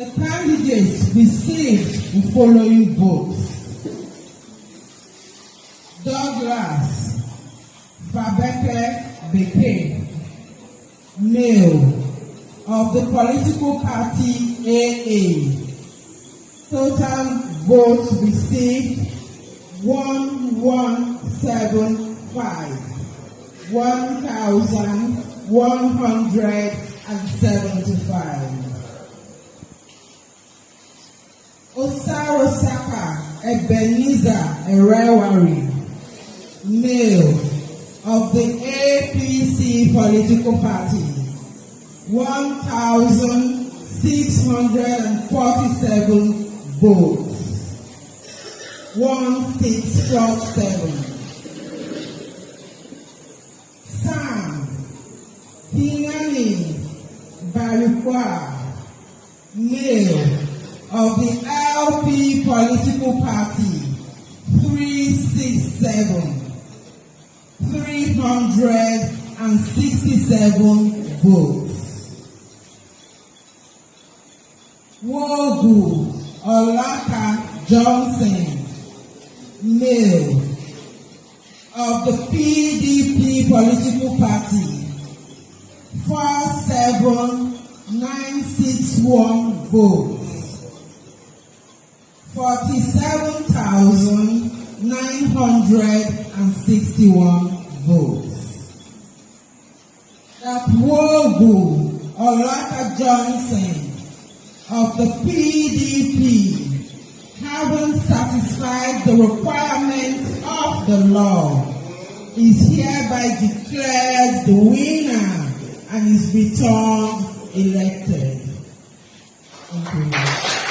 The candidates received the following votes: Douglas Prof.Mgbeke, male, of the political party AA. Total votes received 1,175. Osarosaka Ebenezer Erewari, male, of the APC political party, 1,647 votes, 1647. Sam Hinani Barikwa, male, of the LP political party, 367 votes. Nwogu Olaka Johnson, male, of the PDP political party, 47961 votes, 47,961 votes. That Nwogu Olaka Johnson of the PDP, having satisfied the requirements of the law, is hereby declared the winner and is returned elected. Thank you.